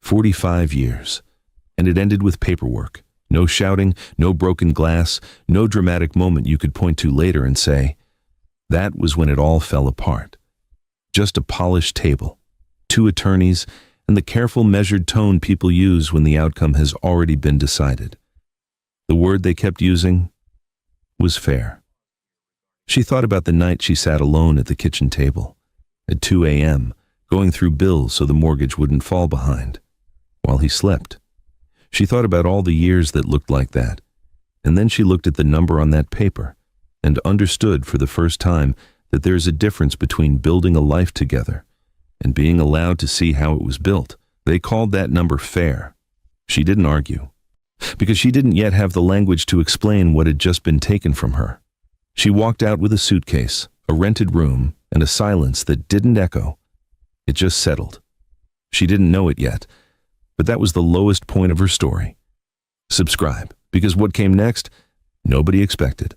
45 years. And it ended with paperwork. No shouting, no broken glass, no dramatic moment you could point to later and say, that was when it all fell apart. Just a polished table, 2 attorneys, and the careful, measured tone people use when the outcome has already been decided. The word they kept using was fair. She thought about the night she sat alone at the kitchen table, at 2 a.m., going through bills so the mortgage wouldn't fall behind, while he slept. She thought about all the years that looked like that, and then she looked at the number on that paper and understood for the first time that there is a difference between building a life together and being allowed to see how it was built. They called that number fair. She didn't argue, because she didn't yet have the language to explain what had just been taken from her. She walked out with a suitcase, a rented room, and a silence that didn't echo. It just settled. She didn't know it yet, but that was the lowest point of her story. Subscribe, because what came next, nobody expected.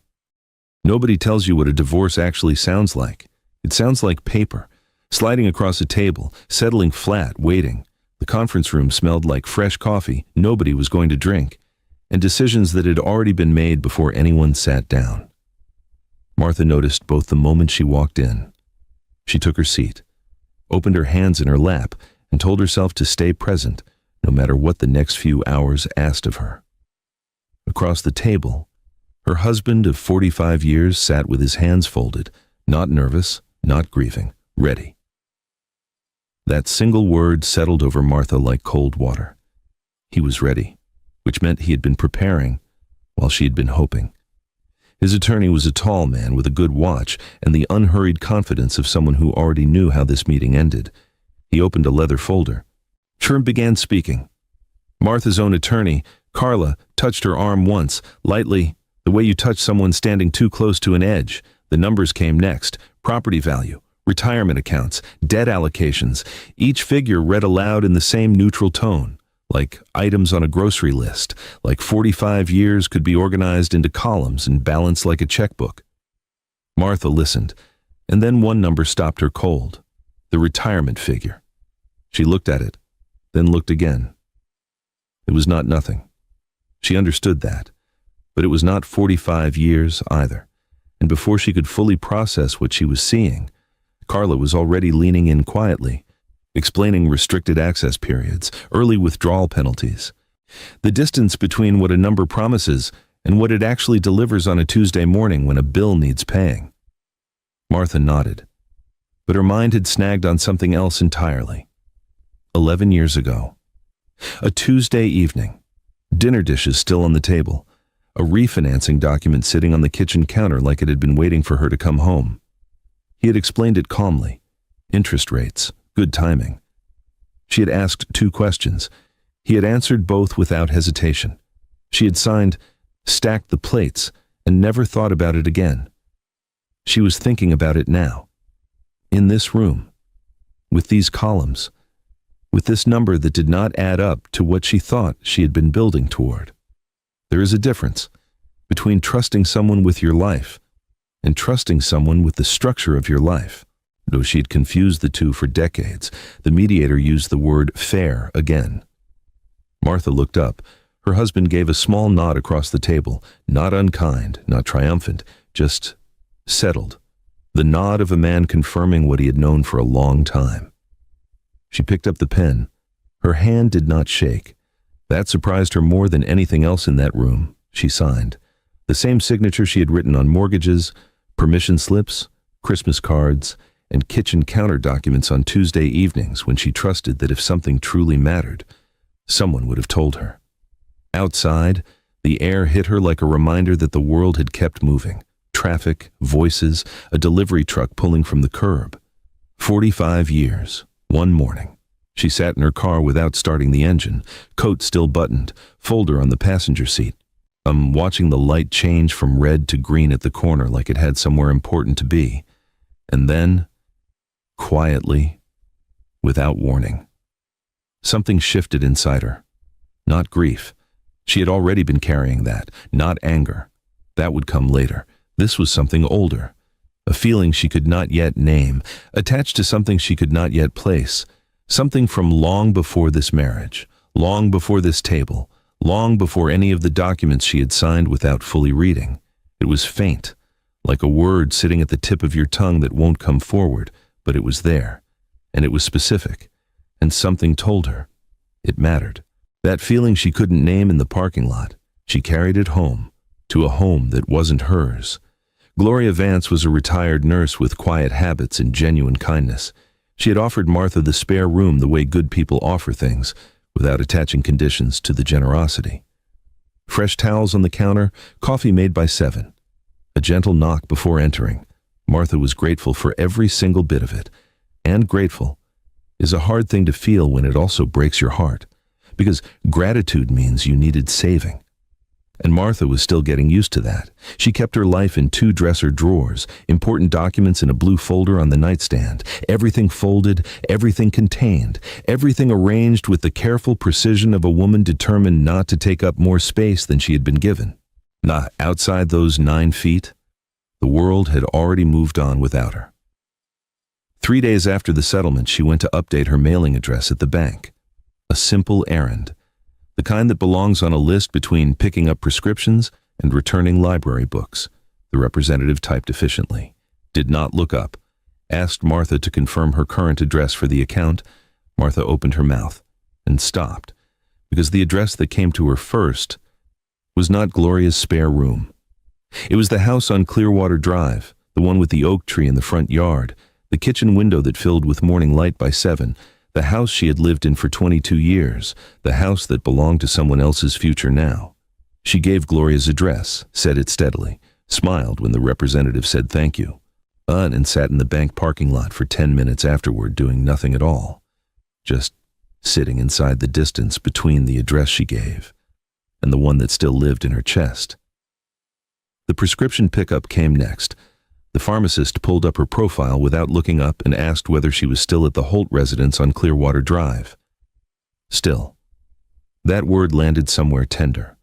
Nobody tells you what a divorce actually sounds like. It sounds like paper, sliding across a table, settling flat, waiting. The conference room smelled like fresh coffee nobody was going to drink, and decisions that had already been made before anyone sat down. Martha noticed both the moment she walked in. She took her seat, opened her hands in her lap, and told herself to stay present, no matter what the next few hours asked of her. Across the table, her husband of 45 years sat with his hands folded, not nervous, not grieving, ready. That single word settled over Martha like cold water. He was ready, which meant he had been preparing while she had been hoping. His attorney was a tall man with a good watch and the unhurried confidence of someone who already knew how this meeting ended. He opened a leather folder. Trump began speaking. Martha's own attorney, Carla, touched her arm once, lightly, the way you touch someone standing too close to an edge. The numbers came next: property value, retirement accounts, debt allocations. Each figure read aloud in the same neutral tone, like items on a grocery list, like 45 years could be organized into columns and balanced like a checkbook. Martha listened, and then one number stopped her cold: the retirement figure. She looked at it, then looked again. It was not nothing. She understood that, but it was not 45 years either, and before she could fully process what she was seeing, Carla was already leaning in quietly, explaining restricted access periods, early withdrawal penalties, the distance between what a number promises and what it actually delivers on a Tuesday morning when a bill needs paying. Martha nodded, but her mind had snagged on something else entirely. 11 years ago. A Tuesday evening. Dinner dishes still on the table. A refinancing document sitting on the kitchen counter like it had been waiting for her to come home. He had explained it calmly. Interest rates, good timing. She had asked 2 questions. He had answered both without hesitation. She had signed, stacked the plates, and never thought about it again. She was thinking about it now. In this room. With these columns. With this number that did not add up to what she thought she had been building toward. There is a difference between trusting someone with your life and trusting someone with the structure of your life. Though she had confused the two for decades, the mediator used the word fair again. Martha looked up. Her husband gave a small nod across the table, not unkind, not triumphant, just settled. The nod of a man confirming what he had known for a long time. She picked up the pen. Her hand did not shake. That surprised her more than anything else in that room. She signed. The same signature she had written on mortgages, permission slips, Christmas cards, and kitchen counter documents on Tuesday evenings when she trusted that if something truly mattered, someone would have told her. Outside, the air hit her like a reminder that the world had kept moving. Traffic, voices, a delivery truck pulling from the curb. 45 years. One morning, she sat in her car without starting the engine, coat still buttoned, folder on the passenger seat. Watching the light change from red to green at the corner like it had somewhere important to be. And then, quietly, without warning, something shifted inside her. Not grief. She had already been carrying that. Not anger. That would come later. This was something older. A feeling she could not yet name, attached to something she could not yet place, Something from long before this marriage, long before this table, long before any of the documents she had signed without fully reading. It was faint, like a word sitting at the tip of your tongue that won't come forward, but it was there, and it was specific, and something told her. It mattered. That feeling she couldn't name in the parking lot, she carried it home, to a home that wasn't hers. Gloria Vance was a retired nurse with quiet habits and genuine kindness. She had offered Martha the spare room the way good people offer things, without attaching conditions to the generosity. Fresh towels on the counter, coffee made by 7. A gentle knock before entering. Martha was grateful for every single bit of it. And grateful is a hard thing to feel when it also breaks your heart, because gratitude means you needed saving. And Martha was still getting used to that. She kept her life in 2 dresser drawers, important documents in a blue folder on the nightstand, everything folded, everything contained, everything arranged with the careful precision of a woman determined not to take up more space than she had been given. Not outside those 9 feet, the world had already moved on without her. 3 days after the settlement, she went to update her mailing address at the bank. A simple errand. The kind that belongs on a list between picking up prescriptions and returning library books. The representative typed efficiently, did not look up, asked Martha to confirm her current address for the account. Martha opened her mouth and stopped, because the address that came to her first was not Gloria's spare room. It was the house on Clearwater Drive, the one with the oak tree in the front yard, the kitchen window that filled with morning light by 7, the house she had lived in for 22 years, the house that belonged to someone else's future now. She gave Gloria's address, said it steadily, smiled when the representative said thank you, and sat in the bank parking lot for 10 minutes afterward doing nothing at all, just sitting inside the distance between the address she gave and the one that still lived in her chest. The prescription pickup came next. The pharmacist pulled up her profile without looking up and asked whether she was still at the Holt residence on Clearwater Drive. Still. That word landed somewhere tender.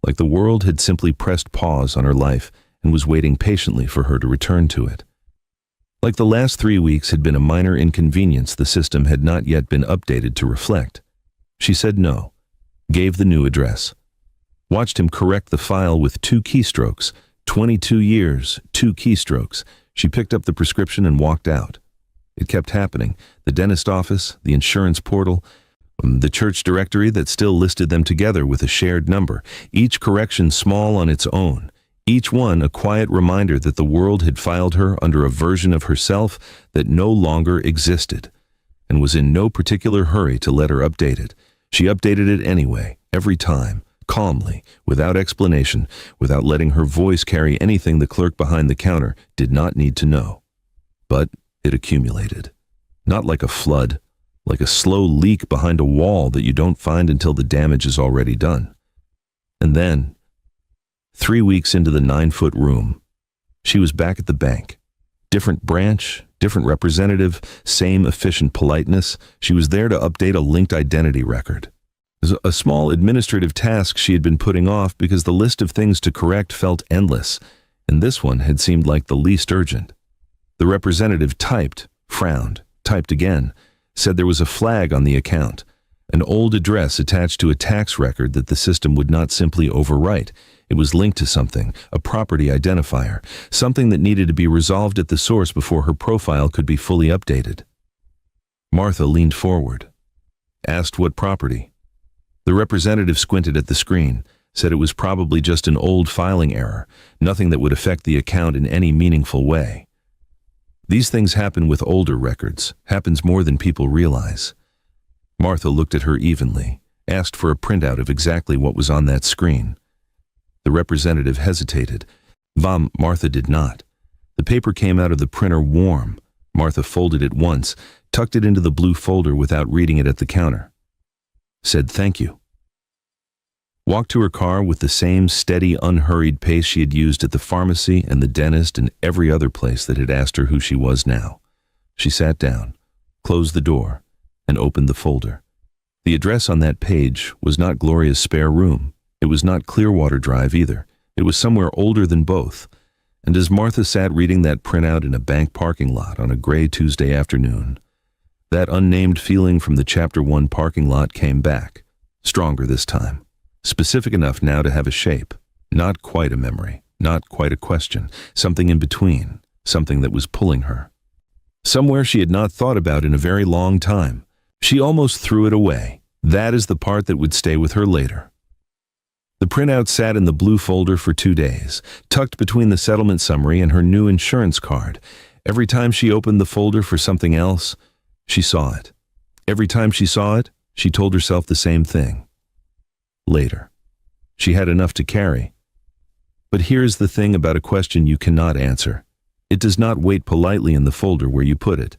Like the world had simply pressed pause on her life and was waiting patiently for her to return to it. Like the last 3 weeks had been a minor inconvenience the system had not yet been updated to reflect. She said no, gave the new address, watched him correct the file with 2 keystrokes, 22 years, 2 keystrokes. She picked up the prescription and walked out. It kept happening. The dentist office, the insurance portal, the church directory that still listed them together with a shared number, each correction small on its own, each one a quiet reminder that the world had filed her under a version of herself that no longer existed, and was in no particular hurry to let her update it. She updated it anyway, every time, calmly, without explanation, without letting her voice carry anything the clerk behind the counter did not need to know. But it accumulated. Not like a flood, like a slow leak behind a wall that you don't find until the damage is already done. And then, 3 weeks into the 9-foot room, she was back at the bank. Different branch, different representative, same efficient politeness. She was there to update a linked identity record. A small administrative task she had been putting off because the list of things to correct felt endless, and this one had seemed like the least urgent. The representative typed, frowned, typed again, said there was a flag on the account, an old address attached to a tax record that the system would not simply overwrite. It was linked to something, a property identifier, something that needed to be resolved at the source before her profile could be fully updated. Martha leaned forward, asked what property. The representative squinted at the screen, said it was probably just an old filing error, nothing that would affect the account in any meaningful way. These things happen with older records, happens more than people realize. Martha looked at her evenly, asked for a printout of exactly what was on that screen. The representative hesitated. Martha did not. The paper came out of the printer warm. Martha folded it once, tucked it into the blue folder without reading it at the counter. Said thank you. Walked to her car with the same steady, unhurried pace she had used at the pharmacy and the dentist and every other place that had asked her who she was now. She sat down, closed the door, and opened the folder. The address on that page was not Gloria's spare room. It was not Clearwater Drive either. It was somewhere older than both. And as Martha sat reading that printout in a bank parking lot on a gray Tuesday afternoon, That unnamed feeling from the Chapter 1 parking lot came back, stronger this time, specific enough now to have a shape, not quite a memory, not quite a question, something in between, something that was pulling her. Somewhere she had not thought about in a very long time. She almost threw it away. That is the part that would stay with her later. The printout sat in the blue folder for 2 days, tucked between the settlement summary and her new insurance card. Every time she opened the folder for something else, she saw it. Every time she saw it, she told herself the same thing. Later. She had enough to carry. But here's the thing about a question you cannot answer. It does not wait politely in the folder where you put it.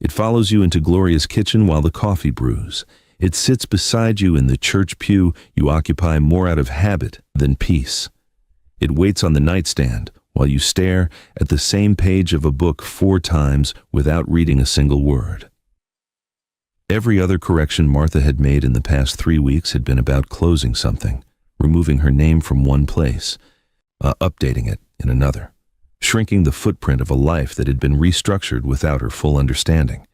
It follows you into Gloria's kitchen while the coffee brews. It sits beside you in the church pew you occupy more out of habit than peace. It waits on the nightstand while you stare at the same page of a book 4 times without reading a single word. Every other correction Martha had made in the past 3 weeks had been about closing something, removing her name from one place, updating it in another, shrinking the footprint of a life that had been restructured without her full understanding.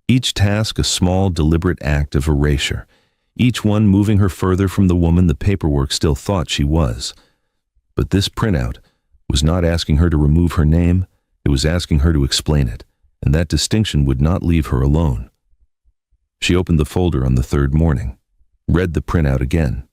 Each task a small, deliberate act of erasure, each one moving her further from the woman the paperwork still thought she was. But this printout was not asking her to remove her name, it was asking her to explain it, and that distinction would not leave her alone. She opened the folder on the 3rd morning, read the printout again.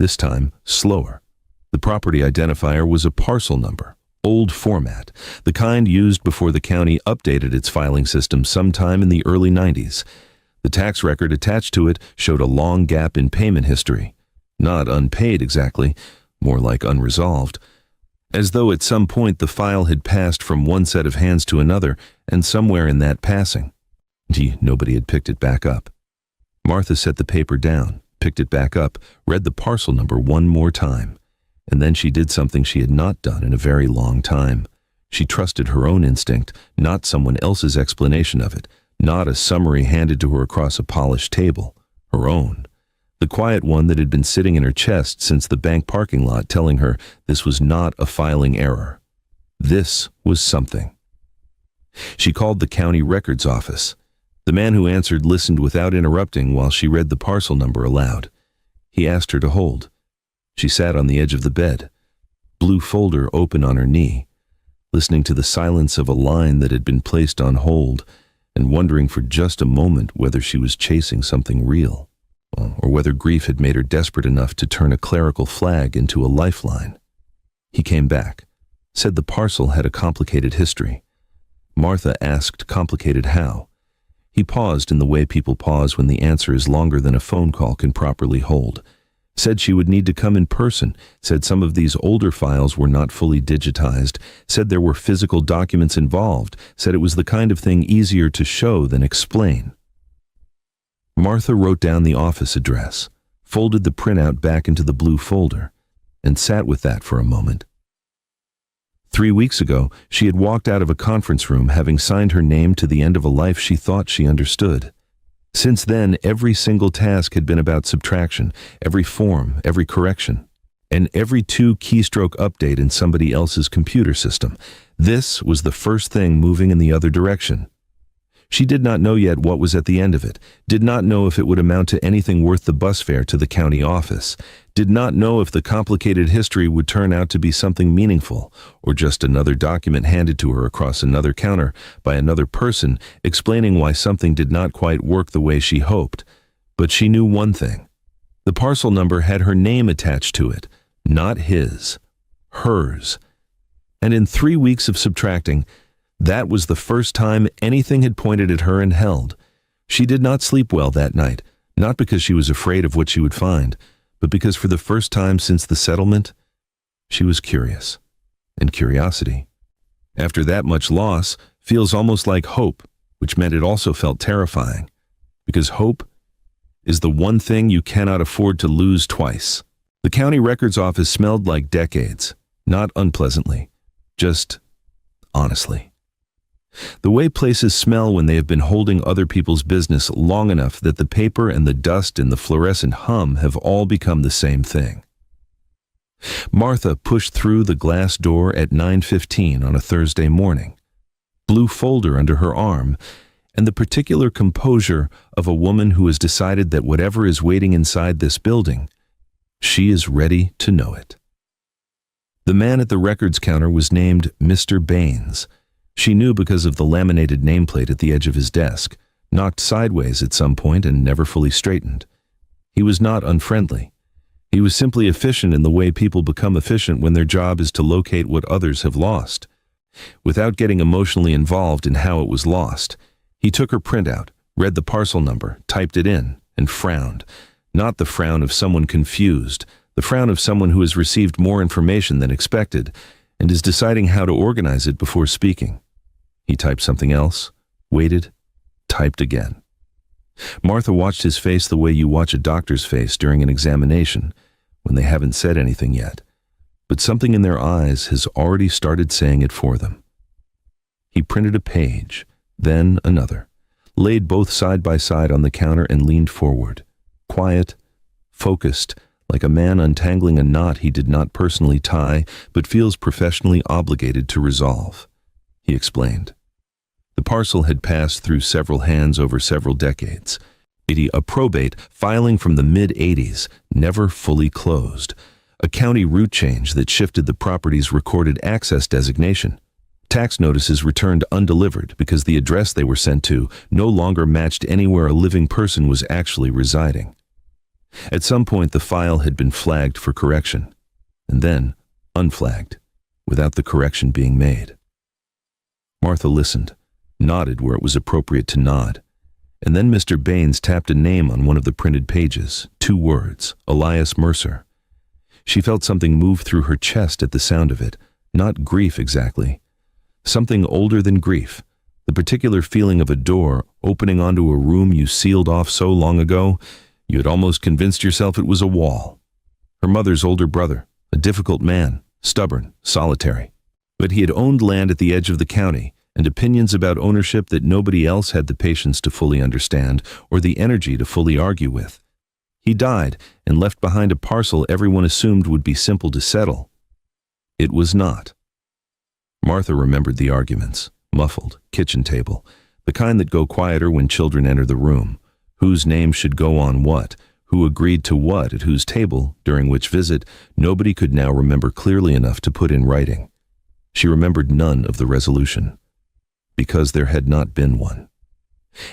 This time, slower. The property identifier was a parcel number, old format, the kind used before the county updated its filing system sometime in the early 90s. The tax record attached to it showed a long gap in payment history. Not unpaid exactly, more like unresolved. As though at some point the file had passed from one set of hands to another, and somewhere in that passing, nobody had picked it back up. Martha set the paper down, picked it back up, read the parcel number one more time. And then she did something she had not done in a very long time. She trusted her own instinct, not someone else's explanation of it, not a summary handed to her across a polished table, her own. The quiet one that had been sitting in her chest since the bank parking lot telling her this was not a filing error. This was something. She called the county records office. The man who answered listened without interrupting while she read the parcel number aloud. He asked her to hold. She sat on the edge of the bed, blue folder open on her knee, listening to the silence of a line that had been placed on hold and wondering for just a moment whether she was chasing something real, or whether grief had made her desperate enough to turn a clerical flag into a lifeline. He came back, said the parcel had a complicated history. Martha asked complicated how. He paused in the way people pause when the answer is longer than a phone call can properly hold. Said she would need to come in person, said some of these older files were not fully digitized, said there were physical documents involved, said it was the kind of thing easier to show than explain. Martha wrote down the office address, folded the printout back into the blue folder, and sat with that for a moment. 3 weeks ago, she had walked out of a conference room having signed her name to the end of a life she thought she understood. Since then, every single task had been about subtraction, every form, every correction, and every 2 keystroke update in somebody else's computer system. This was the first thing moving in the other direction. She did not know yet what was at the end of it, did not know if it would amount to anything worth the bus fare to the county office, did not know if the complicated history would turn out to be something meaningful, or just another document handed to her across another counter by another person explaining why something did not quite work the way she hoped. But she knew one thing. The parcel number had her name attached to it, not his, hers. And in 3 weeks of subtracting, that was the first time anything had pointed at her and held. She did not sleep well that night, not because she was afraid of what she would find, but because for the first time since the settlement, she was curious. And curiosity, after that much loss, feels almost like hope, which meant it also felt terrifying, because hope is the one thing you cannot afford to lose twice. The county records office smelled like decades, not unpleasantly, just honestly. The way places smell when they have been holding other people's business long enough that the paper and the dust and the fluorescent hum have all become the same thing. Martha pushed through the glass door at 9:15 on a Thursday morning, blue folder under her arm, and the particular composure of a woman who has decided that whatever is waiting inside this building, she is ready to know it. The man at the records counter was named Mr. Baines. She knew because of the laminated nameplate at the edge of his desk, knocked sideways at some point and never fully straightened. He was not unfriendly. He was simply efficient in the way people become efficient when their job is to locate what others have lost. Without getting emotionally involved in how it was lost, he took her printout, read the parcel number, typed it in, and frowned. Not the frown of someone confused, the frown of someone who has received more information than expected and is deciding how to organize it before speaking. He typed something else, waited, typed again. Martha watched his face the way you watch a doctor's face during an examination, when they haven't said anything yet, but something in their eyes has already started saying it for them. He printed a page, then another, laid both side by side on the counter and leaned forward, quiet, focused, like a man untangling a knot he did not personally tie but feels professionally obligated to resolve. He explained. The parcel had passed through several hands over several decades. A probate filing from the mid-'80s, never fully closed. A county route change that shifted the property's recorded access designation. Tax notices returned undelivered because the address they were sent to no longer matched anywhere a living person was actually residing. At some point the file had been flagged for correction, and then unflagged, without the correction being made. Martha listened, nodded where it was appropriate to nod, and then Mr. Baines tapped a name on one of the printed pages, 2 words, Elias Mercer. She felt something move through her chest at the sound of it, not grief exactly. Something older than grief, the particular feeling of a door opening onto a room you sealed off so long ago, you had almost convinced yourself it was a wall. Her mother's older brother, a difficult man, stubborn, solitary. But he had owned land at the edge of the county, and opinions about ownership that nobody else had the patience to fully understand or the energy to fully argue with. He died and left behind a parcel everyone assumed would be simple to settle. It was not. Martha remembered the arguments, muffled, kitchen table, the kind that go quieter when children enter the room. Whose name should go on what, who agreed to what at whose table, during which visit, nobody could now remember clearly enough to put in writing. She remembered none of the resolution, because there had not been one.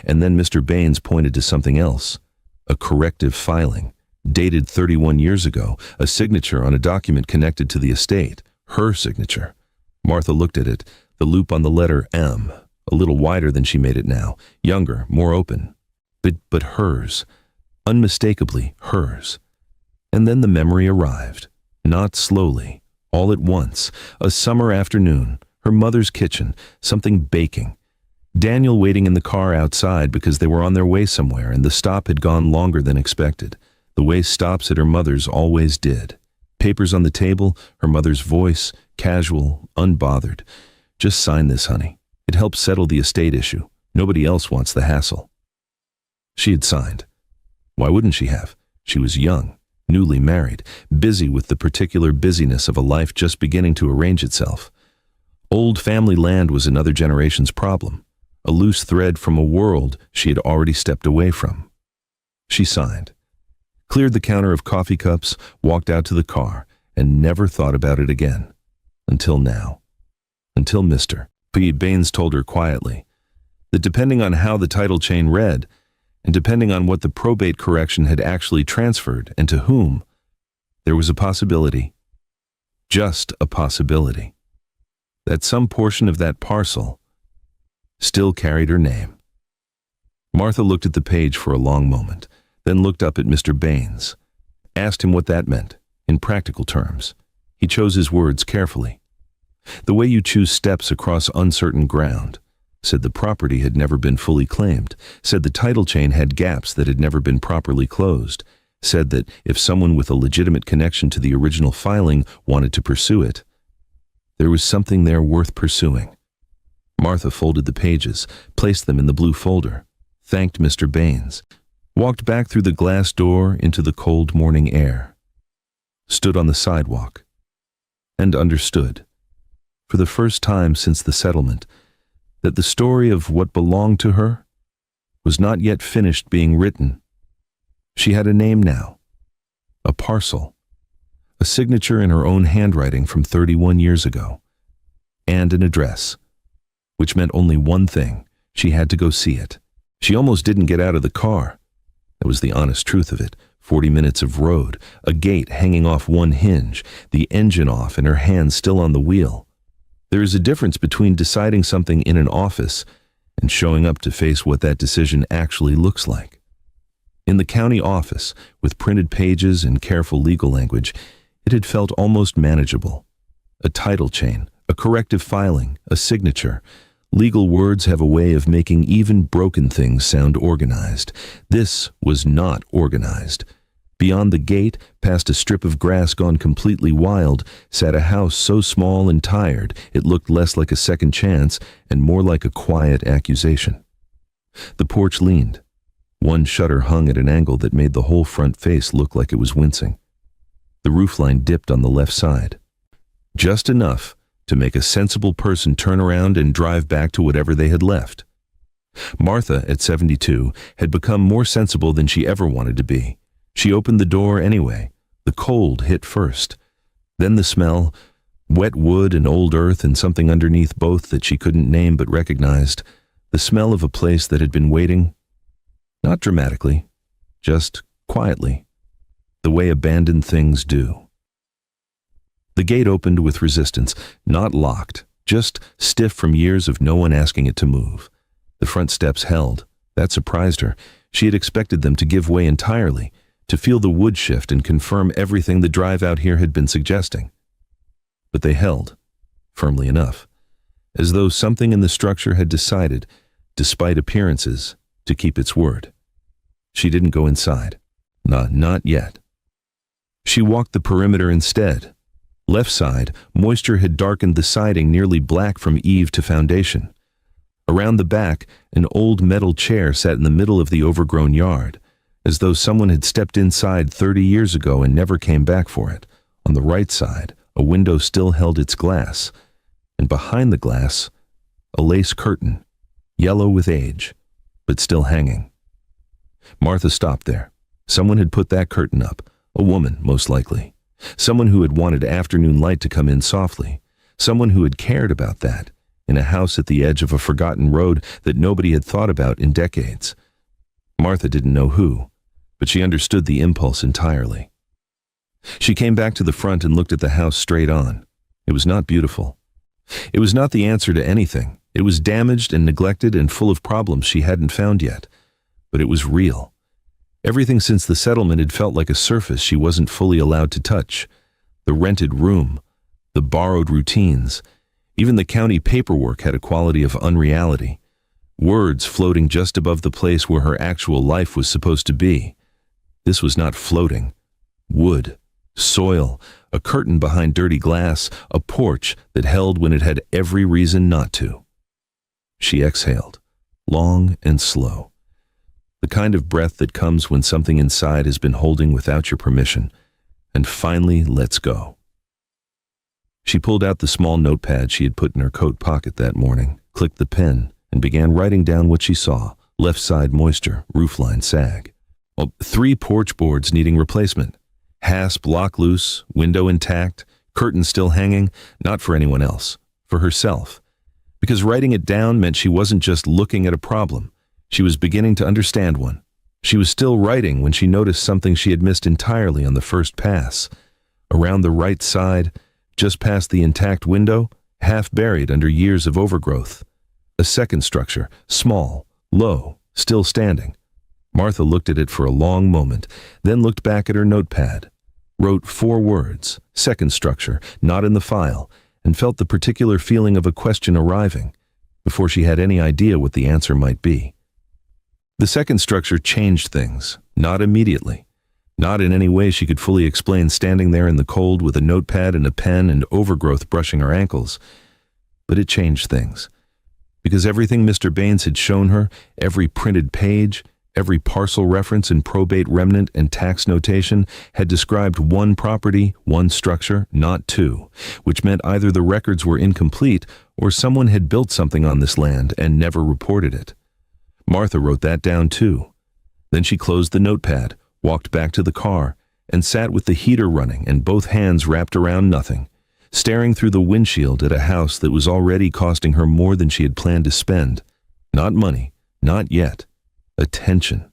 And then Mr. Baines pointed to something else, a corrective filing, dated 31 years ago, a signature on a document connected to the estate, her signature. Martha looked at it, the loop on the letter M, a little wider than she made it now, younger, more open. But hers, unmistakably hers. And then the memory arrived, not slowly, all at once, a summer afternoon, her mother's kitchen, something baking. Daniel waiting in the car outside because they were on their way somewhere and the stop had gone longer than expected, the way stops at her mother's always did. Papers on the table, her mother's voice, casual, unbothered. Just sign this, honey. It helps settle the estate issue. Nobody else wants the hassle. She had signed. Why wouldn't she have? She was young, newly married, busy with the particular busyness of a life just beginning to arrange itself. Old family land was another generation's problem, a loose thread from a world she had already stepped away from. She signed, cleared the counter of coffee cups, walked out to the car, and never thought about it again. Until now. Until Mr. Baines told her quietly that depending on how the title chain read, and depending on what the probate correction had actually transferred and to whom, there was a possibility, just a possibility, that some portion of that parcel still carried her name. Martha looked at the page for a long moment, then looked up at Mr. Baines, asked him what that meant, in practical terms. He chose his words carefully. The way you choose steps across uncertain ground. Said the property had never been fully claimed, said the title chain had gaps that had never been properly closed, said that if someone with a legitimate connection to the original filing wanted to pursue it, there was something there worth pursuing. Martha folded the pages, placed them in the blue folder, thanked Mr. Baines, walked back through the glass door into the cold morning air, stood on the sidewalk, and understood, for the first time since the settlement, that the story of what belonged to her was not yet finished being written. She had a name now, a parcel, a signature in her own handwriting from 31 years ago, and an address, which meant only one thing: she had to go see it. She almost didn't get out of the car. That was the honest truth of it. 40 minutes of road, a gate hanging off one hinge, the engine off and her hands still on the wheel. There is a difference between deciding something in an office and showing up to face what that decision actually looks like. In the county office, with printed pages and careful legal language, it had felt almost manageable. A title chain, a corrective filing, a signature. Legal words have a way of making even broken things sound organized. This was not organized. Beyond the gate, past a strip of grass gone completely wild, sat a house so small and tired it looked less like a second chance and more like a quiet accusation. The porch leaned. One shutter hung at an angle that made the whole front face look like it was wincing. The roofline dipped on the left side. Just enough to make a sensible person turn around and drive back to whatever they had left. Martha, at 72, had become more sensible than she ever wanted to be. She opened the door anyway. The cold hit first. Then the smell, wet wood and old earth and something underneath both that she couldn't name but recognized. The smell of a place that had been waiting, not dramatically, just quietly, the way abandoned things do. The gate opened with resistance, not locked, just stiff from years of no one asking it to move. The front steps held. That surprised her. She had expected them to give way entirely, to feel the wood shift and confirm everything the drive out here had been suggesting. But they held, firmly enough, as though something in the structure had decided, despite appearances, to keep its word. She didn't go inside. Not yet. She walked the perimeter instead. Left side, moisture had darkened the siding nearly black from eave to foundation. Around the back, an old metal chair sat in the middle of the overgrown yard, as though someone had stepped inside 30 years ago and never came back for it. On the right side, a window still held its glass, and behind the glass, a lace curtain, yellow with age, but still hanging. Martha stopped there. Someone had put that curtain up, a woman, most likely. Someone who had wanted afternoon light to come in softly. Someone who had cared about that, in a house at the edge of a forgotten road that nobody had thought about in decades. Martha didn't know who, but she understood the impulse entirely. She came back to the front and looked at the house straight on. It was not beautiful. It was not the answer to anything. It was damaged and neglected and full of problems she hadn't found yet. But it was real. Everything since the settlement had felt like a surface she wasn't fully allowed to touch. The rented room, the borrowed routines, even the county paperwork had a quality of unreality. Words floating just above the place where her actual life was supposed to be. This was not floating. Wood, soil, a curtain behind dirty glass, a porch that held when it had every reason not to. She exhaled, long and slow. The kind of breath that comes when something inside has been holding without your permission, and finally lets go. She pulled out the small notepad she had put in her coat pocket that morning, clicked the pen, and began writing down what she saw. Left side moisture, roofline sag. 3 porch boards needing replacement. Hasp lock loose, window intact, curtain still hanging, not for anyone else, for herself. Because writing it down meant she wasn't just looking at a problem. She was beginning to understand one. She was still writing when she noticed something she had missed entirely on the first pass. Around the right side, just past the intact window, half buried under years of overgrowth. A second structure, small, low, still standing. Martha looked at it for a long moment, then looked back at her notepad, wrote 4 words, second structure, not in the file, and felt the particular feeling of a question arriving, before she had any idea what the answer might be. The second structure changed things, not immediately. Not in any way she could fully explain standing there in the cold with a notepad and a pen and overgrowth brushing her ankles. But it changed things. Because everything Mr. Baines had shown her, every printed page, every parcel reference and probate remnant and tax notation had described one property, one structure, not 2, which meant either the records were incomplete or someone had built something on this land and never reported it. Martha wrote that down too. Then she closed the notepad, walked back to the car, and sat with the heater running and both hands wrapped around nothing, staring through the windshield at a house that was already costing her more than she had planned to spend. Not money, not yet. Attention.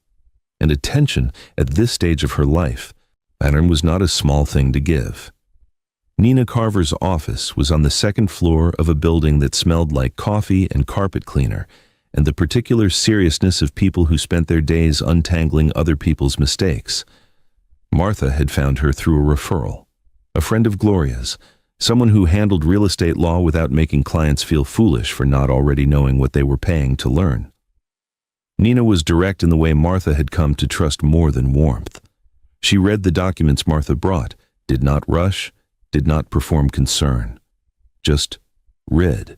And attention at this stage of her life, Pattern was not a small thing to give. Nina Carver's office was on the second floor of a building that smelled like coffee and carpet cleaner, and the particular seriousness of people who spent their days untangling other people's mistakes. Martha had found her through a referral, a friend of Gloria's, someone who handled real estate law without making clients feel foolish for not already knowing what they were paying to learn. Nina was direct in the way Martha had come to trust more than warmth. She read the documents Martha brought, did not rush, did not perform concern. Just read.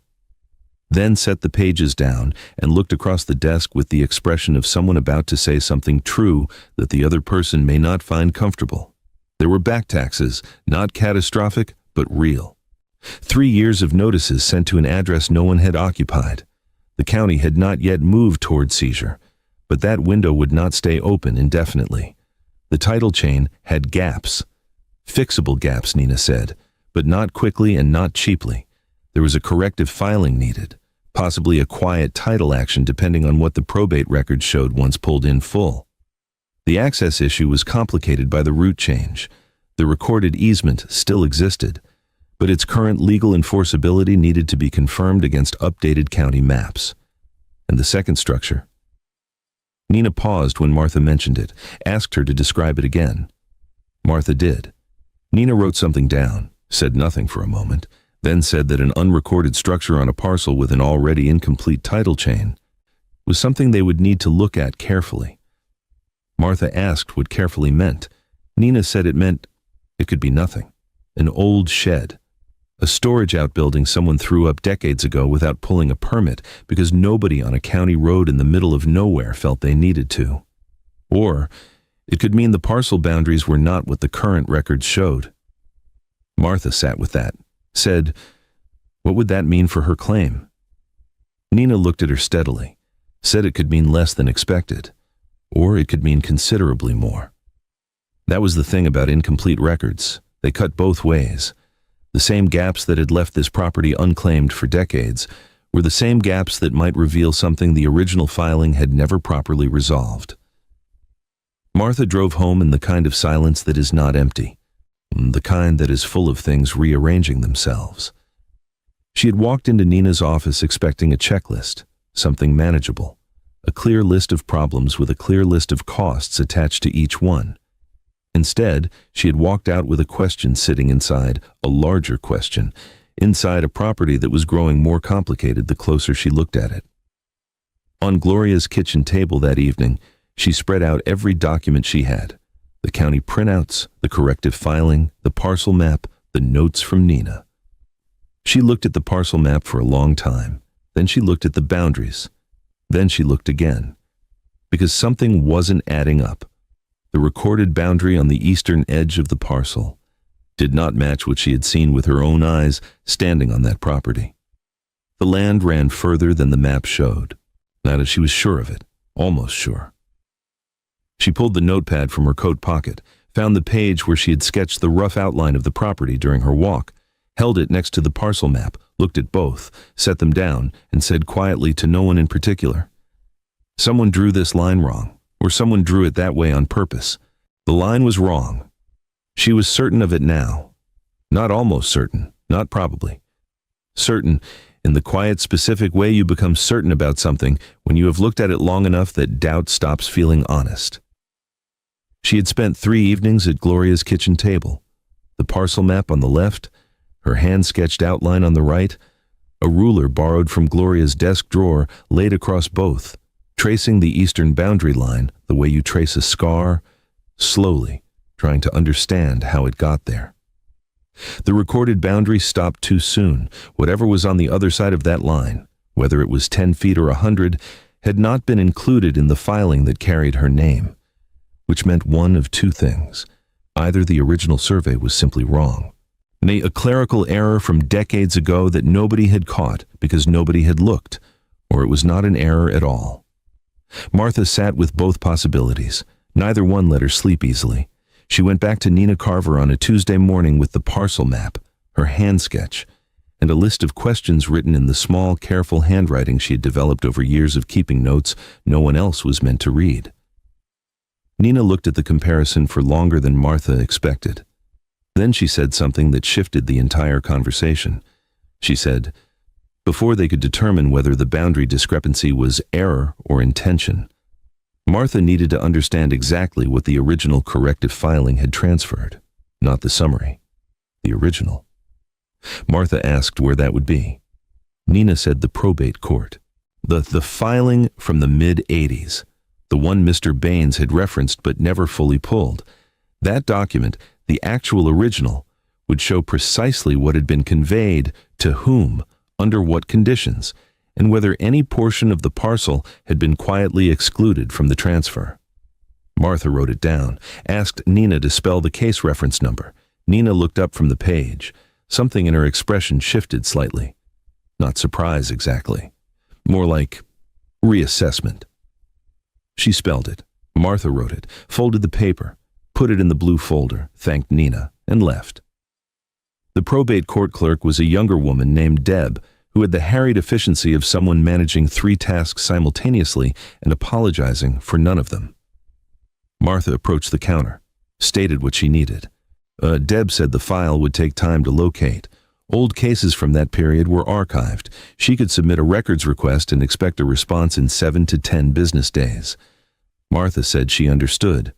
Then set the pages down and looked across the desk with the expression of someone about to say something true that the other person may not find comfortable. There were back taxes, not catastrophic, but real. 3 years of notices sent to an address no one had occupied. The county had not yet moved toward seizure, but that window would not stay open indefinitely. The title chain had gaps. Fixable gaps, Nina said, but not quickly and not cheaply. There was a corrective filing needed, possibly a quiet title action depending on what the probate records showed once pulled in full. The access issue was complicated by the route change. The recorded easement still existed, but its current legal enforceability needed to be confirmed against updated county maps. And the second structure? Nina paused when Martha mentioned it, asked her to describe it again. Martha did. Nina wrote something down, said nothing for a moment, then said that an unrecorded structure on a parcel with an already incomplete title chain was something they would need to look at carefully. Martha asked what carefully meant. Nina said it meant it could be nothing. An old shed. A storage outbuilding someone threw up decades ago without pulling a permit because nobody on a county road in the middle of nowhere felt they needed to. Or it could mean the parcel boundaries were not what the current records showed. Martha sat with that, said, what would that mean for her claim? Nina looked at her steadily, said it could mean less than expected, or it could mean considerably more. That was the thing about incomplete records. They cut both ways. The same gaps that had left this property unclaimed for decades were the same gaps that might reveal something the original filing had never properly resolved. Martha drove home in the kind of silence that is not empty, the kind that is full of things rearranging themselves. She had walked into Nina's office expecting a checklist, something manageable, a clear list of problems with a clear list of costs attached to each one. Instead, she had walked out with a question sitting inside a larger question, inside a property that was growing more complicated the closer she looked at it. On Gloria's kitchen table that evening, she spread out every document she had, the county printouts, the corrective filing, the parcel map, the notes from Nina. She looked at the parcel map for a long time, then she looked at the boundaries, then she looked again, because something wasn't adding up. The recorded boundary on the eastern edge of the parcel did not match what she had seen with her own eyes standing on that property. The land ran further than the map showed. Now that she was sure of it, almost sure. She pulled the notepad from her coat pocket, found the page where she had sketched the rough outline of the property during her walk, held it next to the parcel map, looked at both, set them down, and said quietly to no one in particular, "Someone drew this line wrong. Or someone drew it that way on purpose. The line was wrong." She was certain of it now. Not almost certain, not probably. Certain in the quiet, specific way you become certain about something when you have looked at it long enough that doubt stops feeling honest. She had spent 3 evenings at Gloria's kitchen table. The parcel map on the left, her hand-sketched outline on the right, a ruler borrowed from Gloria's desk drawer laid across both, tracing the eastern boundary line the way you trace a scar, slowly, trying to understand how it got there. The recorded boundary stopped too soon. Whatever was on the other side of that line, whether it was 10 feet or 100, had not been included in the filing that carried her name, which meant one of two things. Either the original survey was simply wrong, nay, a clerical error from decades ago that nobody had caught because nobody had looked, or it was not an error at all. Martha sat with both possibilities. Neither one let her sleep easily. She went back to Nina Carver on a Tuesday morning with the parcel map, her hand sketch, and a list of questions written in the small, careful handwriting she had developed over years of keeping notes no one else was meant to read. Nina looked at the comparison for longer than Martha expected. Then she said something that shifted the entire conversation. She said, before they could determine whether the boundary discrepancy was error or intention, Martha needed to understand exactly what the original corrective filing had transferred, not the summary, the original. Martha asked where that would be. Nina said the probate court. The filing from the mid-'80s, the one Mr. Baines had referenced but never fully pulled. That document, the actual original, would show precisely what had been conveyed to whom, under what conditions, and whether any portion of the parcel had been quietly excluded from the transfer. Martha wrote it down, asked Nina to spell the case reference number. Nina looked up from the page. Something in her expression shifted slightly. Not surprise exactly. More like reassessment. She spelled it. Martha wrote it, folded the paper, put it in the blue folder, thanked Nina, and left. The probate court clerk was a younger woman named Deb, who had the harried efficiency of someone managing 3 tasks simultaneously and apologizing for none of them. Martha approached the counter, stated what she needed. Deb said the file would take time to locate. Old cases from that period were archived. She could submit a records request and expect a response in 7 to 10 business days. Martha said she understood.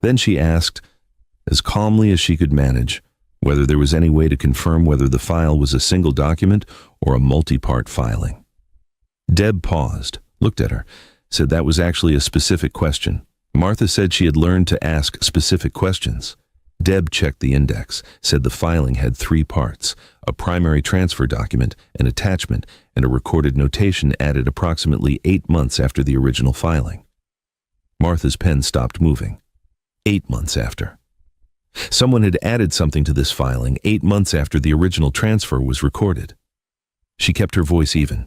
Then she asked, as calmly as she could manage, whether there was any way to confirm whether the file was a single document or a multi-part filing. Deb paused, looked at her, said that was actually a specific question. Martha said she had learned to ask specific questions. Deb checked the index, said the filing had 3 parts, a primary transfer document, an attachment, and a recorded notation added approximately 8 months after the original filing. Martha's pen stopped moving. 8 months after. Someone had added something to this filing 8 months after the original transfer was recorded. She kept her voice even.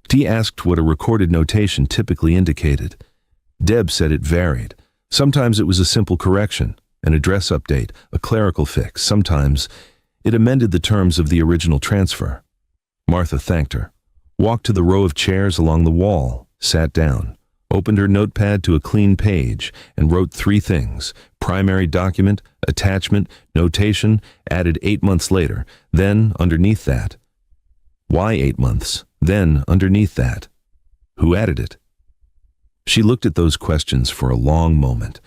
Dee asked what a recorded notation typically indicated. Deb said it varied. Sometimes it was a simple correction, an address update, a clerical fix. Sometimes it amended the terms of the original transfer. Martha thanked her, walked to the row of chairs along the wall, sat down, opened her notepad to a clean page, and wrote 3 things: primary document, attachment, notation, added 8 months later, then underneath that. Why 8 months? Then underneath that. Who added it? She looked at those questions for a long moment,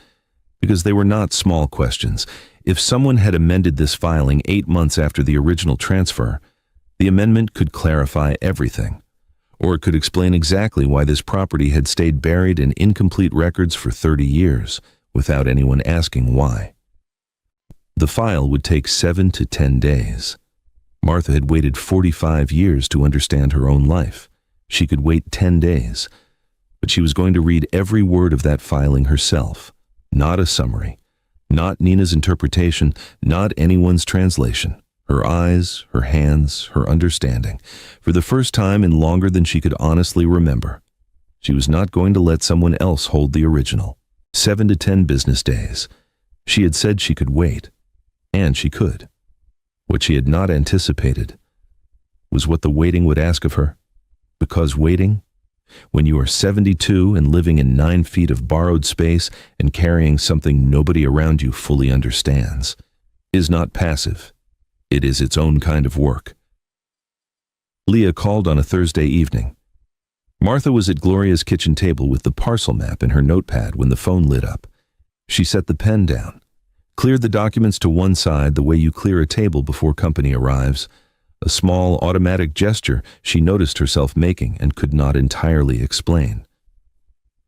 because they were not small questions. If someone had amended this filing 8 months after the original transfer, the amendment could clarify everything, or it could explain exactly why this property had stayed buried in incomplete records for 30 years without anyone asking why. The file would take 7 to 10 days. Martha had waited 45 years to understand her own life. She could wait 10 days, but she was going to read every word of that filing herself. Not a summary, not Nina's interpretation, not anyone's translation. Her eyes, her hands, her understanding. For the first time in longer than she could honestly remember, she was not going to let someone else hold the original. 7 to 10 business days. She had said she could wait, and she could. What she had not anticipated was what the waiting would ask of her. Because waiting, when you are 72 and living in 9 feet of borrowed space and carrying something nobody around you fully understands, is not passive. It is its own kind of work. Leah called on a Thursday evening. Martha was at Gloria's kitchen table with the parcel map in her notepad when the phone lit up. She set the pen down, cleared the documents to one side the way you clear a table before company arrives, a small automatic gesture she noticed herself making and could not entirely explain.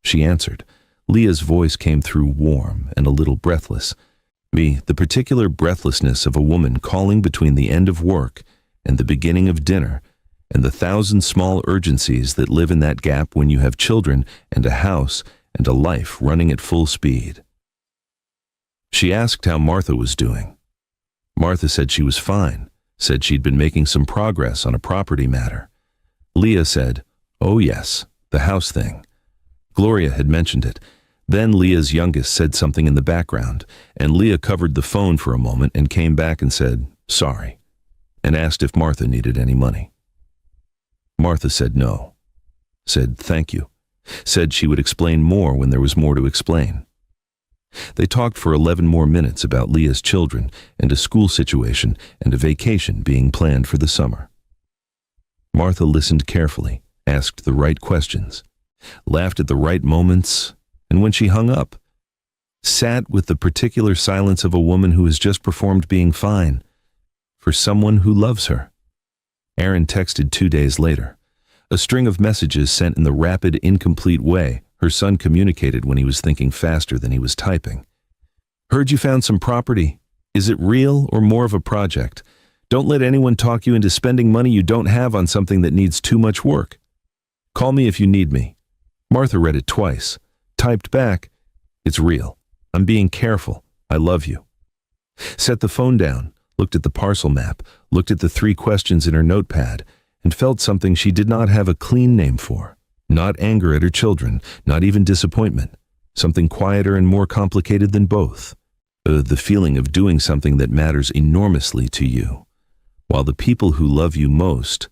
She answered. Leah's voice came through warm and a little breathless. The particular breathlessness of a woman calling between the end of work and the beginning of dinner, and the 1,000 small urgencies that live in that gap when you have children and a house and a life running at full speed. She asked how Martha was doing. Martha said she was fine, said she'd been making some progress on a property matter. Leah said, "Oh yes, the house thing. Gloria had mentioned it. Then Leah's youngest said something in the background, and Leah covered the phone for a moment and came back and said, "Sorry," and asked if Martha needed any money. Martha said no, said thank you, said she would explain more when there was more to explain. They talked for 11 more minutes about Leah's children and a school situation and a vacation being planned for the summer. Martha listened carefully, asked the right questions, laughed at the right moments, and when she hung up, sat with the particular silence of a woman who has just performed being fine for someone who loves her. Aaron texted 2 days later, a string of messages sent in the rapid, incomplete way her son communicated when he was thinking faster than he was typing. "Heard you found some property. Is it real or more of a project? Don't let anyone talk you into spending money you don't have on something that needs too much work. Call me if you need me." Martha read it twice, typed back, "It's real. I'm being careful. I love you." Set the phone down, looked at the parcel map, looked at the 3 questions in her notepad, and felt something she did not have a clean name for. Not anger at her children, not even disappointment. Something quieter and more complicated than both. The feeling of doing something that matters enormously to you, while the people who love you most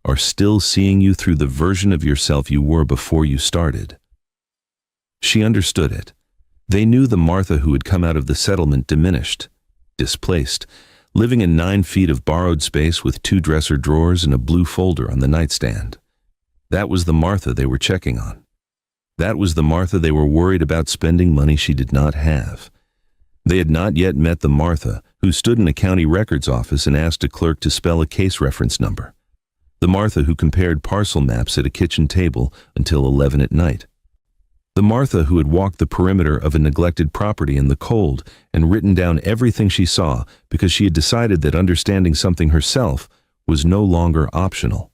are still seeing you through the version of yourself you were before you started. She understood it. They knew the Martha who had come out of the settlement diminished, displaced, living in 9 feet of borrowed space with 2 dresser drawers and a blue folder on the nightstand. That was the Martha they were checking on. That was the Martha they were worried about spending money she did not have. They had not yet met the Martha who stood in a county records office and asked a clerk to spell a case reference number. The Martha who compared parcel maps at a kitchen table until 11 at night. The Martha who had walked the perimeter of a neglected property in the cold and written down everything she saw because she had decided that understanding something herself was no longer optional.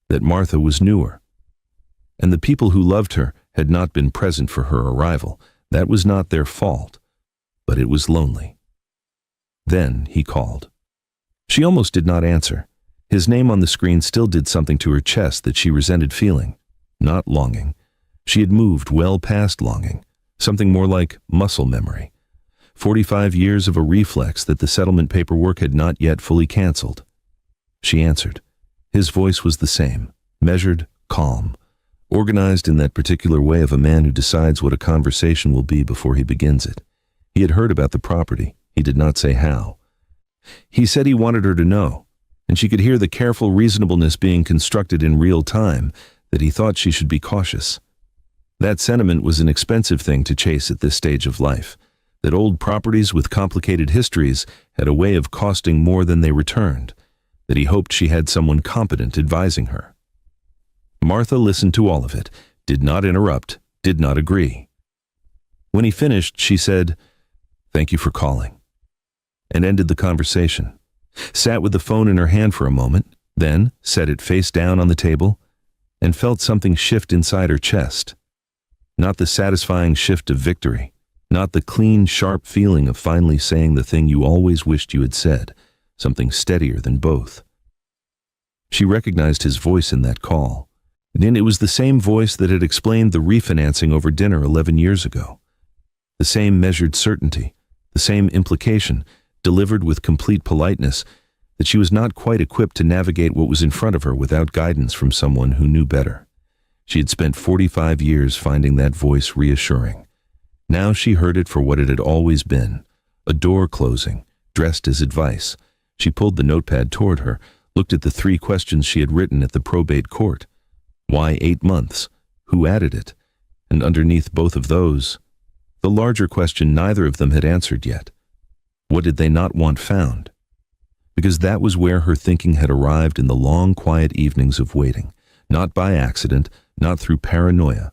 That Martha was newer. And the people who loved her had not been present for her arrival. That was not their fault, but it was lonely. Then he called. She almost did not answer. His name on the screen still did something to her chest that she resented feeling, not longing. She had moved well past longing, something more like muscle memory. 45 years of a reflex that the settlement paperwork had not yet fully canceled. She answered. His voice was the same, measured, calm, organized in that particular way of a man who decides what a conversation will be before he begins it. He had heard about the property. He did not say how. He said he wanted her to know, and she could hear the careful reasonableness being constructed in real time, that he thought she should be cautious. That sentiment was an expensive thing to chase at this stage of life, that old properties with complicated histories had a way of costing more than they returned, that he hoped she had someone competent advising her. Martha listened to all of it, did not interrupt, did not agree. When he finished, she said, "Thank you for calling," and ended the conversation, sat with the phone in her hand for a moment, then set it face down on the table, and felt something shift inside her chest. Not the satisfying shift of victory, not the clean, sharp feeling of finally saying the thing you always wished you had said, something steadier than both. She recognized his voice in that call, and it was the same voice that had explained the refinancing over dinner 11 years ago. The same measured certainty, the same implication, delivered with complete politeness, that she was not quite equipped to navigate what was in front of her without guidance from someone who knew better. She had spent 45 years finding that voice reassuring. Now she heard it for what it had always been, a door closing, dressed as advice. She pulled the notepad toward her, looked at the 3 questions she had written at the probate court. Why 8 months? Who added it? And underneath both of those, the larger question neither of them had answered yet. What did they not want found? Because that was where her thinking had arrived in the long, quiet evenings of waiting, not by accident, not through paranoia.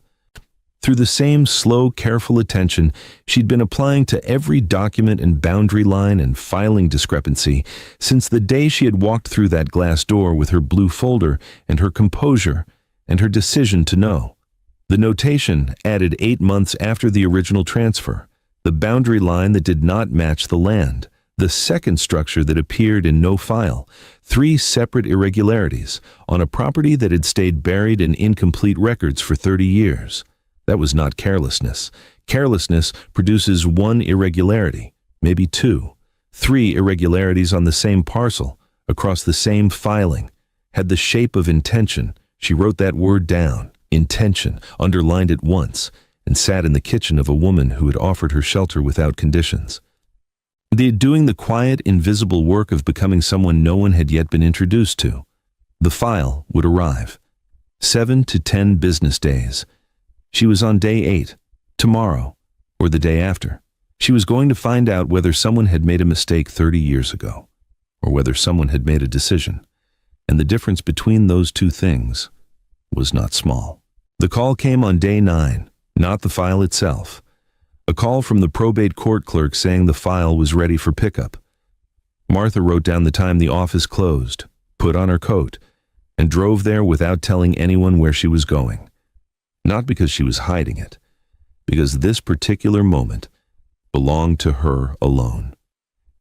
Through the same slow, careful attention she'd been applying to every document and boundary line and filing discrepancy since the day she had walked through that glass door with her blue folder and her composure and her decision to know. The notation added 8 months after the original transfer, the boundary line that did not match the land, the second structure that appeared in no file, 3 separate irregularities on a property that had stayed buried in incomplete records for 30 years. That was not carelessness. Carelessness produces one irregularity, maybe two, three irregularities on the same parcel, across the same filing, had the shape of intention. She wrote that word down, intention, underlined it once, and sat in the kitchen of a woman who had offered her shelter without conditions. Doing the quiet, invisible work of becoming someone no one had yet been introduced to. The file would arrive. 7 to 10 business days. She was on day 8, tomorrow, or the day after. She was going to find out whether someone had made a mistake 30 years ago, or whether someone had made a decision. And the difference between those two things was not small. The call came on day 9, not the file itself. A call from the probate court clerk saying the file was ready for pickup. Martha wrote down the time the office closed, put on her coat, and drove there without telling anyone where she was going. Not because she was hiding it, because this particular moment belonged to her alone.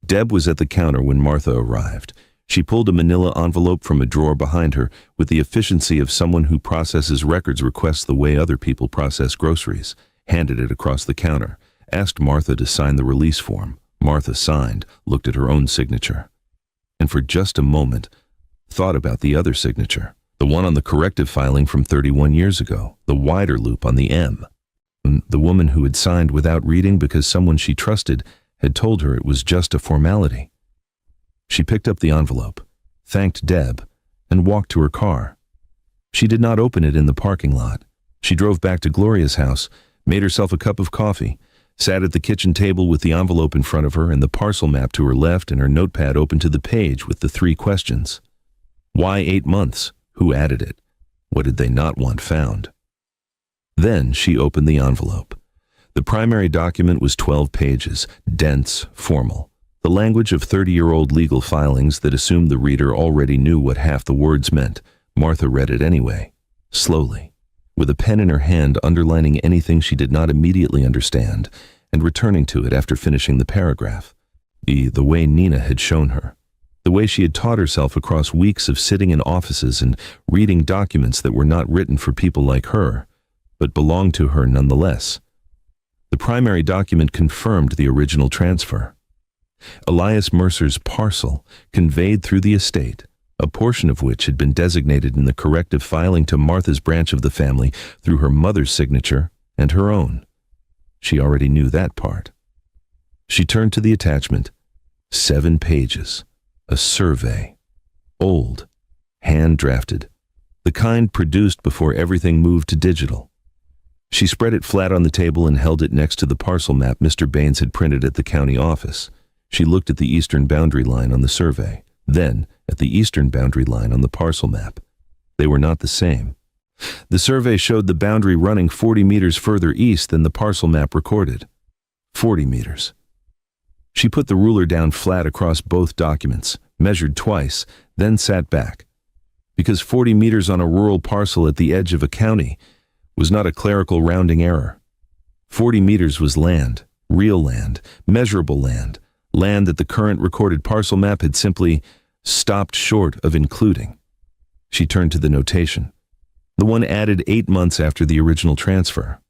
Deb was at the counter when Martha arrived. She pulled a manila envelope from a drawer behind her with the efficiency of someone who processes records requests the way other people process groceries, handed it across the counter, asked Martha to sign the release form. Martha signed, looked at her own signature, and for just a moment thought about the other signature, the one on the corrective filing from 31 years ago, the wider loop on the M. The woman who had signed without reading because someone she trusted had told her it was just a formality. She picked up the envelope, thanked Deb, and walked to her car. She did not open it in the parking lot. She drove back to Gloria's house, made herself a cup of coffee, sat at the kitchen table with the envelope in front of her and the parcel map to her left and her notepad open to the page with the 3 questions. Why 8 months? Who added it? What did they not want found? Then she opened the envelope. The primary document was 12 pages, dense, formal. The language of 30-year-old legal filings that assumed the reader already knew what half the words meant. Martha read it anyway, slowly, with a pen in her hand underlining anything she did not immediately understand and returning to it after finishing the paragraph. The way Nina had shown her. The way she had taught herself across weeks of sitting in offices and reading documents that were not written for people like her, but belonged to her nonetheless. The primary document confirmed the original transfer. Elias Mercer's parcel conveyed through the estate, a portion of which had been designated in the corrective filing to Martha's branch of the family through her mother's signature and her own. She already knew that part. She turned to the attachment. 7 pages. A survey. Old. Hand-drafted. The kind produced before everything moved to digital. She spread it flat on the table and held it next to the parcel map Mr. Baines had printed at the county office. She looked at the eastern boundary line on the survey, then at the eastern boundary line on the parcel map. They were not the same. The survey showed the boundary running 40 meters further east than the parcel map recorded. 40 meters. She put the ruler down flat across both documents, measured twice, then sat back. Because 40 meters on a rural parcel at the edge of a county was not a clerical rounding error. 40 meters was land, real land, measurable land, land that the current recorded parcel map had simply stopped short of including. She turned to the notation. The one added 8 months after the original transfer.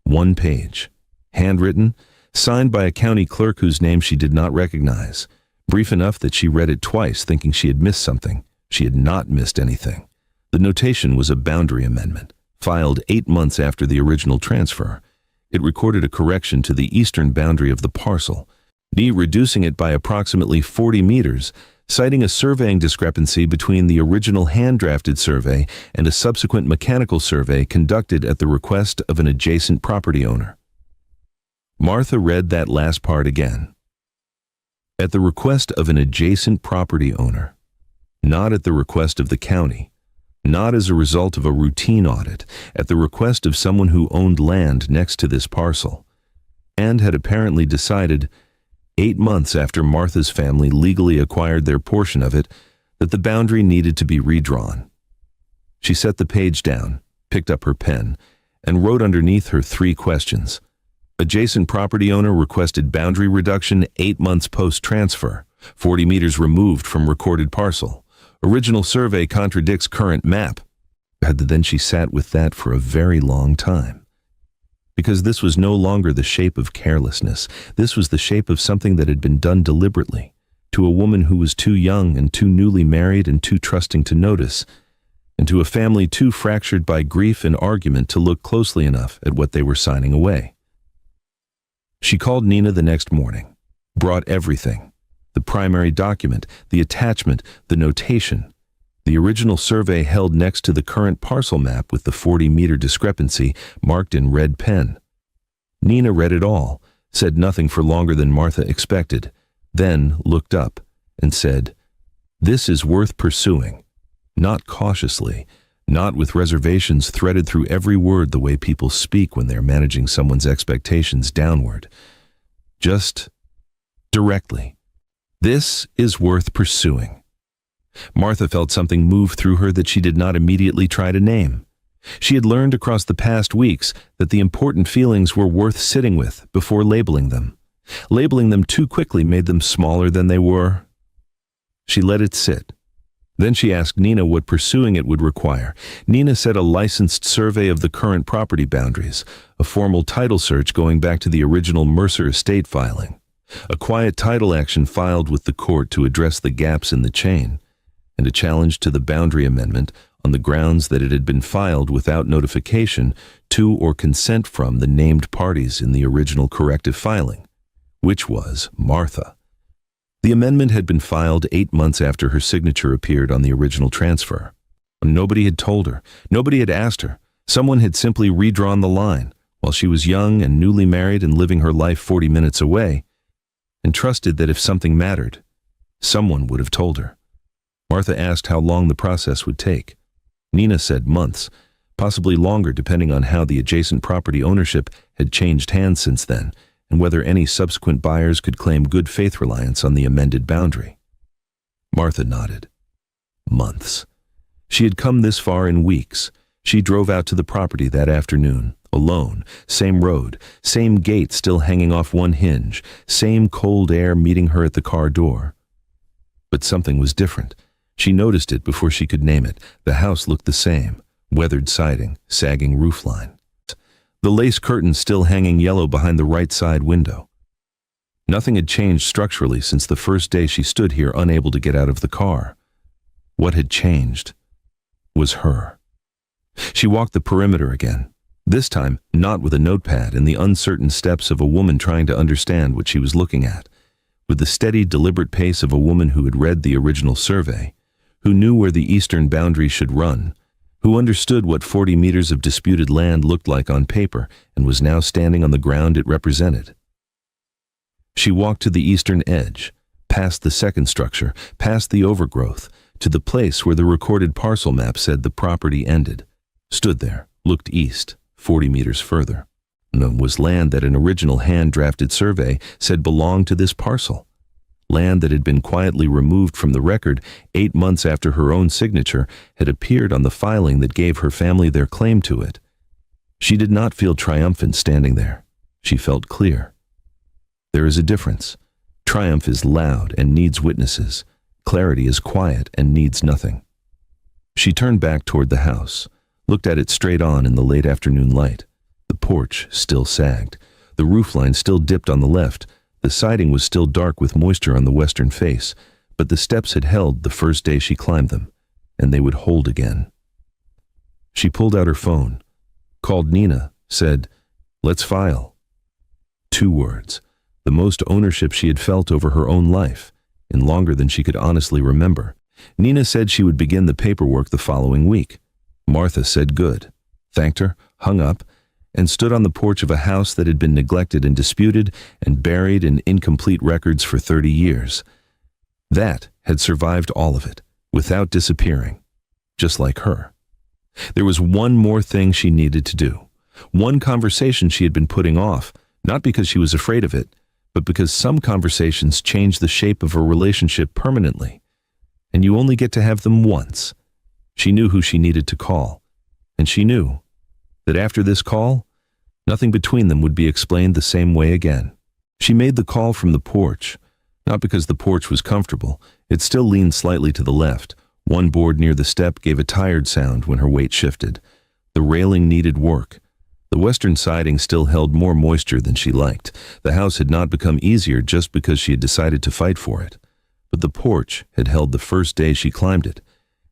1 page. Handwritten, signed by a county clerk whose name she did not recognize. Brief enough that she read it twice, thinking she had missed something. She had not missed anything. The notation was a boundary amendment, filed 8 months after the original transfer. It recorded a correction to the eastern boundary of the parcel, reducing it by approximately 40 meters, citing a surveying discrepancy between the original hand-drafted survey and a subsequent mechanical survey conducted at the request of an adjacent property owner. Martha read that last part again. At the request of an adjacent property owner, not at the request of the county, not as a result of a routine audit, at the request of someone who owned land next to this parcel, and had apparently decided 8 months after Martha's family legally acquired their portion of it, that the boundary needed to be redrawn. She set the page down, picked up her pen, and wrote underneath her 3 questions. Adjacent property owner requested boundary reduction 8 months post-transfer, 40 meters removed from recorded parcel. Original survey contradicts current map. Then she sat with that for a very long time. Because this was no longer the shape of carelessness. This was the shape of something that had been done deliberately, to a woman who was too young and too newly married and too trusting to notice, and to a family too fractured by grief and argument to look closely enough at what they were signing away. She called Nina the next morning, brought everything: the primary document, the attachment, the notation, the original survey held next to the current parcel map with the 40-meter discrepancy marked in red pen. Nina read it all, said nothing for longer than Martha expected, then looked up and said, "This is worth pursuing." Not cautiously, not with reservations threaded through every word the way people speak when they're managing someone's expectations downward. Just directly. This is worth pursuing. Martha felt something move through her that she did not immediately try to name. She had learned across the past weeks that the important feelings were worth sitting with before labeling them. Labeling them too quickly made them smaller than they were. She let it sit. Then she asked Nina what pursuing it would require. Nina said a licensed survey of the current property boundaries, a formal title search going back to the original Mercer estate filing, a quiet title action filed with the court to address the gaps in the chain, and a challenge to the boundary amendment on the grounds that it had been filed without notification to or consent from the named parties in the original corrective filing, which was Martha. The amendment had been filed 8 months after her signature appeared on the original transfer. Nobody had told her. Nobody had asked her. Someone had simply redrawn the line while she was young and newly married and living her life 40 minutes away, and trusted that if something mattered, someone would have told her. Martha asked how long the process would take. Nina said months, possibly longer depending on how the adjacent property ownership had changed hands since then, and whether any subsequent buyers could claim good faith reliance on the amended boundary. Martha nodded. Months. She had come this far in weeks. She drove out to the property that afternoon, alone, same road, same gate still hanging off one hinge, same cold air meeting her at the car door. But something was different. She noticed it before she could name it. The house looked the same, weathered siding, sagging roofline. The lace curtain still hanging yellow behind the right side window. Nothing had changed structurally since the first day she stood here unable to get out of the car. What had changed was her. She walked the perimeter again, this time not with a notepad and the uncertain steps of a woman trying to understand what she was looking at, with the steady, deliberate pace of a woman who had read the original survey, who knew where the eastern boundary should run, who understood what 40 meters of disputed land looked like on paper and was now standing on the ground it represented. She walked to the eastern edge, past the second structure, past the overgrowth, to the place where the recorded parcel map said the property ended, stood there, looked east, 40 meters further. And was land that an original hand-drafted survey said belonged to this parcel. Land that had been quietly removed from the record 8 months after her own signature had appeared on the filing that gave her family their claim to it. She did not feel triumphant standing there. She felt clear. There is a difference. Triumph is loud and needs witnesses. Clarity is quiet and needs nothing. She turned back toward the house, looked at it straight on in the late afternoon light. The porch still sagged. The roofline still dipped on the left. The siding was still dark with moisture on the western face, but the steps had held the first day she climbed them, and they would hold again. She pulled out her phone, called Nina, said, "Let's file." 2 words, the most ownership she had felt over her own life, in longer than she could honestly remember. Nina said she would begin the paperwork the following week. Martha said good, thanked her, hung up, and stood on the porch of a house that had been neglected and disputed and buried in incomplete records for 30 years. That had survived all of it, without disappearing, just like her. There was one more thing she needed to do, one conversation she had been putting off, not because she was afraid of it, but because some conversations change the shape of a relationship permanently, and you only get to have them once. She knew who she needed to call, and she knew that after this call, nothing between them would be explained the same way again. She made the call from the porch, not because the porch was comfortable. It still leaned slightly to the left. One board near the step gave a tired sound when her weight shifted. The railing needed work. The western siding still held more moisture than she liked. The house had not become easier just because she had decided to fight for it. But the porch had held the first day she climbed it,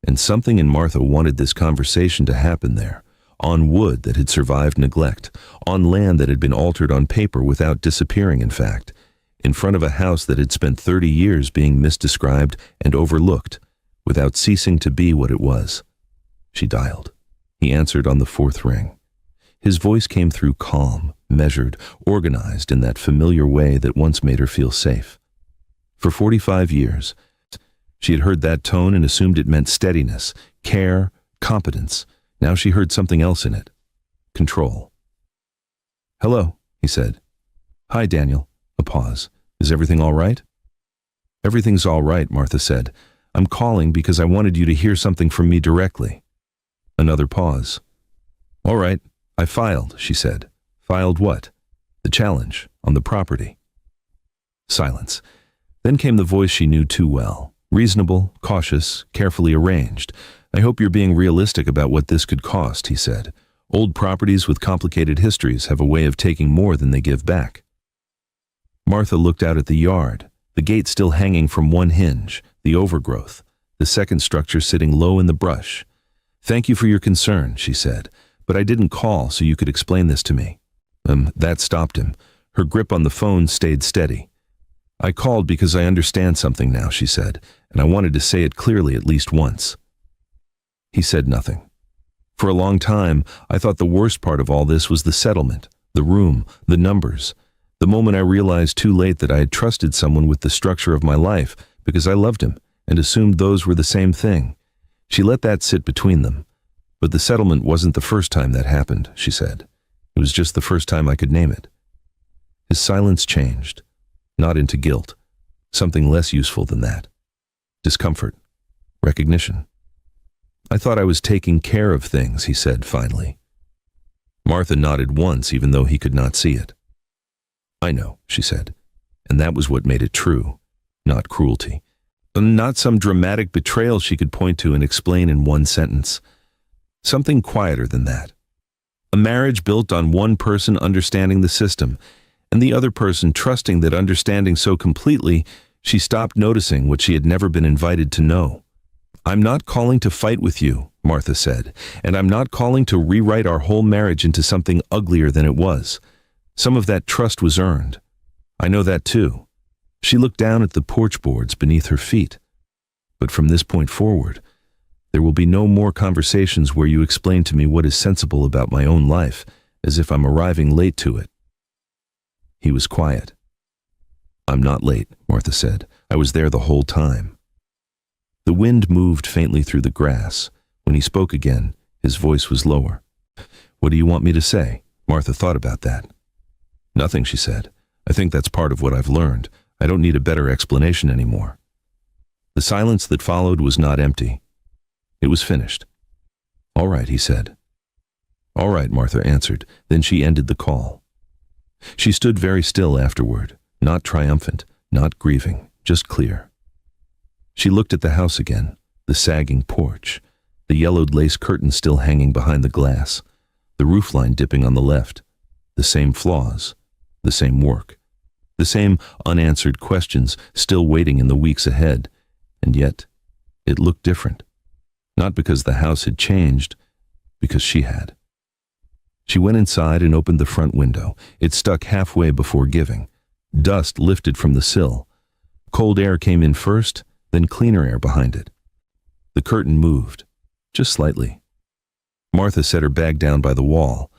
and something in Martha wanted this conversation to happen there, on wood that had survived neglect, on land that had been altered on paper without disappearing, in fact, in front of a house that had spent 30 years being misdescribed and overlooked, without ceasing to be what it was. She dialed. He answered on the fourth ring. His voice came through calm, measured, organized in that familiar way that once made her feel safe. For 45 years, she had heard that tone and assumed it meant steadiness, care, competence. Now she heard something else in it. Control. "Hello," he said. "Hi, Daniel." A pause. "Is everything all right?" "Everything's all right," Martha said. "I'm calling because I wanted you to hear something from me directly." Another pause. "All right. I filed," she said. "Filed what?" "The challenge, on the property." Silence. Then came the voice she knew too well. Reasonable, cautious, carefully arranged. "I hope you're being realistic about what this could cost," he said. "Old properties with complicated histories have a way of taking more than they give back." Martha looked out at the yard, the gate still hanging from one hinge, the overgrowth, the second structure sitting low in the brush. "Thank you for your concern," she said. "But I didn't call so you could explain this to me." That stopped him. Her grip on the phone stayed steady. "I called because I understand something now," she said, "and I wanted to say it clearly at least once." He said nothing. For a long time, I thought the worst part of all this was the settlement, the room, the numbers. The moment I realized too late that I had trusted someone with the structure of my life because I loved him and assumed those were the same thing. She let that sit between them. "But the settlement wasn't the first time that happened," she said. "It was just the first time I could name it." His silence changed, not into guilt, something less useful than that. Discomfort, recognition. "I thought I was taking care of things," he said finally. Martha nodded once, even though he could not see it. "I know," she said, and that was what made it true, not cruelty. Not some dramatic betrayal she could point to and explain in one sentence. Something quieter than that. A marriage built on one person understanding the system, and the other person trusting that understanding so completely, she stopped noticing what she had never been invited to know. "I'm not calling to fight with you," Martha said, "and I'm not calling to rewrite our whole marriage into something uglier than it was. Some of that trust was earned. I know that too." She looked down at the porch boards beneath her feet. "But from this point forward, there will be no more conversations where you explain to me what is sensible about my own life, as if I'm arriving late to it." He was quiet. "I'm not late," Martha said. "I was there the whole time." The wind moved faintly through the grass. When he spoke again, his voice was lower. "What do you want me to say?" Martha thought about that. "Nothing," she said. "I think that's part of what I've learned. I don't need a better explanation anymore." The silence that followed was not empty. It was finished. "All right," he said. "All right," Martha answered. Then she ended the call. She stood very still afterward, not triumphant, not grieving, just clear. She looked at the house again, the sagging porch, the yellowed lace curtain still hanging behind the glass, the roofline dipping on the left, the same flaws, the same work, the same unanswered questions still waiting in the weeks ahead, and yet it looked different. Not because the house had changed, because she had. She went inside and opened the front window. It stuck halfway before giving. Dust lifted from the sill. Cold air came in first, then cleaner air behind it. The curtain moved, just slightly. Martha set her bag down by the wall,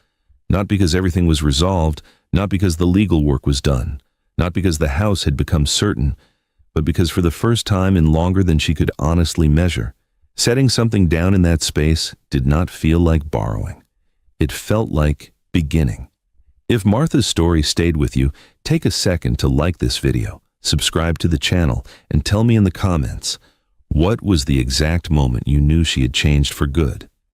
not because everything was resolved, not because the legal work was done, not because the house had become certain, but because for the first time in longer than she could honestly measure, setting something down in that space did not feel like borrowing. It felt like beginning. If Martha's story stayed with you, take a second to like this video, subscribe to the channel, and tell me in the comments, what was the exact moment you knew she had changed for good?